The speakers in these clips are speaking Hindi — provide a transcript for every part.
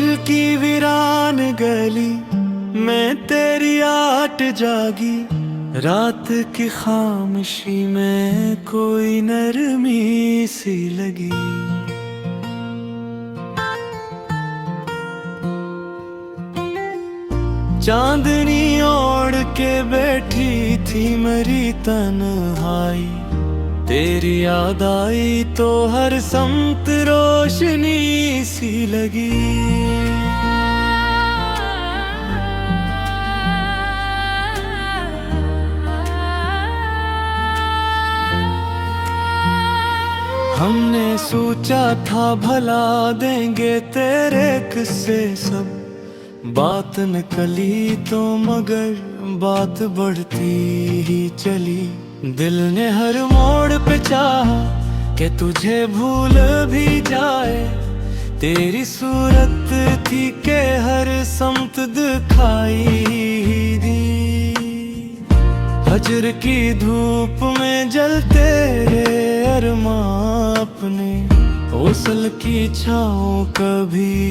दिल की वीरान गली मैं तेरी आट जागी, रात की खामोशी में कोई नरमी सी लगी। चांदनी ओढ़ के बैठी थी मेरी तन्हाई, तेरी याद आई तो हर समत रोशनी सी लगी। हमने सोचा था भला देंगे तेरे किस्से सब, बात निकली तो मगर बात बढ़ती ही चली। दिल ने हर मोड़ पे चाहा कि तुझे भूल भी जाए, तेरी सूरत थी के हर समत दिखाई दी। फजर की धूप में जलते रे अरमां अपने, ओसल की छाँव कभी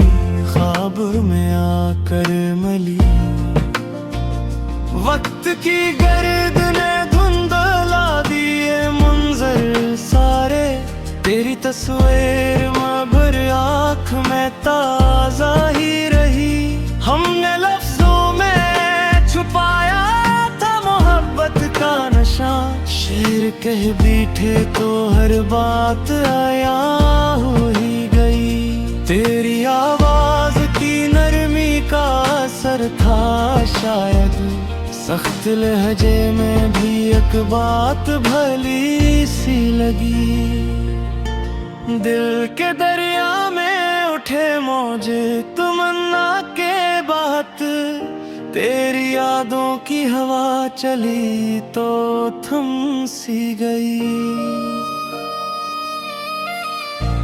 ख्वाब में आकर मली। वक्त की गर्द ने धुंधला दिए मंजर सारे, तेरी तस्वीर मगर आँख में ताजा ही रही। हमने लफ्जों में छुपाया था मोहब्बत का नशा, शेर कह बैठे तो हर बात आया हो ही गई। तेरी आवाज की नरमी का असर था शायद, सख्त लहजे में भी एक बात भली सी लगी। दिल के दरिया में उठे मौजे तमन्ना के बात, तेरी यादों की हवा चली तो थम सी गई।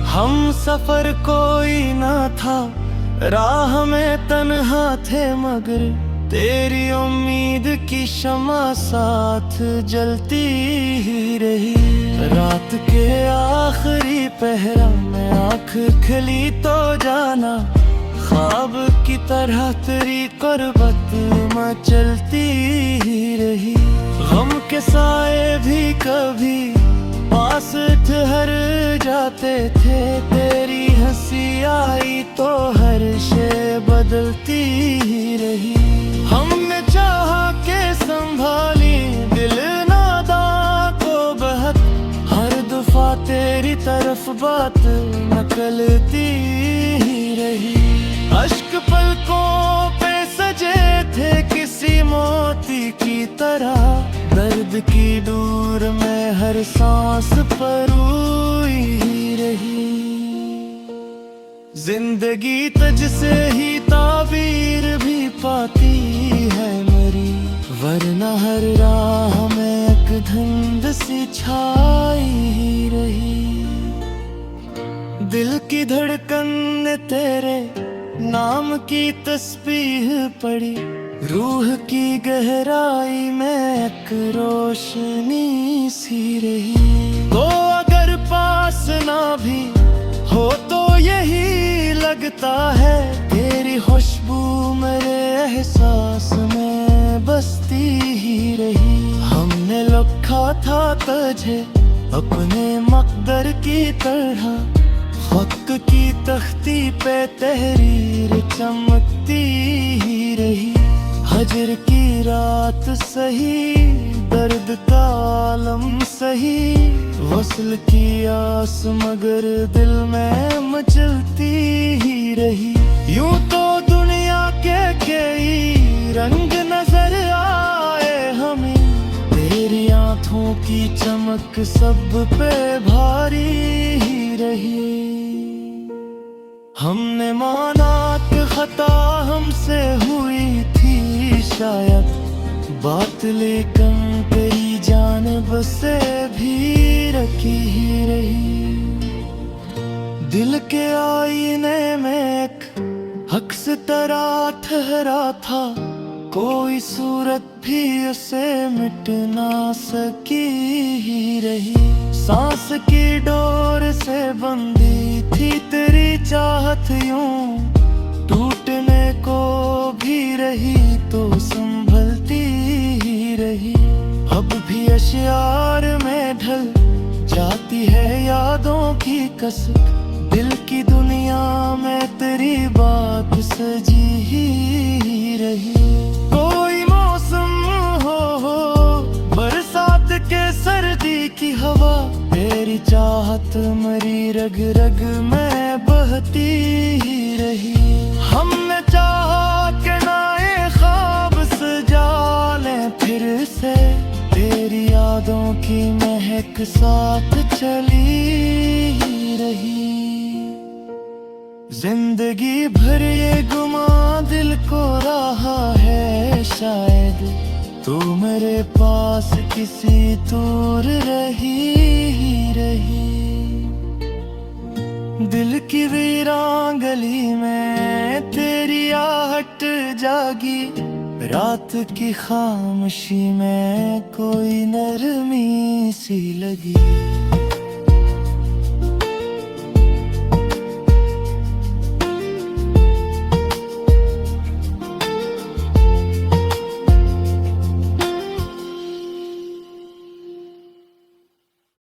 हम सफर कोई ना था, राह में तन्हा थे मगर तेरी उम्मीद की शमा साथ जलती ही रही। रात के आखिरी पहरा में आँख खली तो जाना, ख्वाब की तरह तेरी कुर्बत मचलती ही रही। गम के साए भी कभी पास ठहर जाते थे, तेरी हंसी आई तो हर शे बदलती ही रही। हमने चाहा के संभाली दिल नादा को बहक, हर दफा तेरी तरफ बात नकलती ही रही। अश्क पलकों पे सजे थे किसी मोती की तरह, दर्द की दूर में हर सांस परोई ही रही। जिंदगी तुझसे ही ताबीर भी पाती है मेरी, वरना हर राह में एक धुंध सी छाई ही रही। दिल की धड़कन ने तेरे नाम की तस्बीह पड़ी, रूह की गहराई में एक रोशनी सी रही। तो अगर पास ना भी हो तो यही लगता है, तेरी खुशबू मेरे एहसास में बसती ही रही। हमने लिखा था तुझे अपने मकदर की तरह, वक्त की तख्ती पे तहरीर चमकती ही रही। हजर की रात सही, दर्द का आलम सही, वस्ल की आस मगर दिल में मचलती ही रही। यूं तो दुनिया के कई रंग नजर आए हमें, तेरी आंखों की चमक सब पे भारी ही रही। हमने माना कि खता हमसे हुई थी शायद, बात लेकिन तेरी जानिब से भी रखी ही रही। दिल के आईने में एक अक्स तरह ठहरा था, कोई सूरत भी उसे मिट ना सकी ही रही। सांस की डोर से बंधी थी तेरी चाहत यूं, टूटने को भी रही तो संभलती ही रही। अब भी अशियार में ढल जाती है यादों की कसक, दिल की दुनिया में तेरी बात सजी ही रही। कोई मौसम हो बरसात के सर्दी की हवा, तेरी चाहत मरी रग रग में बहती ही रही। हमने चाहा कि नए ख्वाब सजा लें फिर से, तेरी यादों की महक साथ चली ही रही। जिंदगी भर ये गुमा दिल को रहा है शायद, तू मेरे पास किसी दूर रही ही रही। दिल की वीरान गली में तेरी आहट जागी, रात की खामोशी में कोई नरमी सी लगी।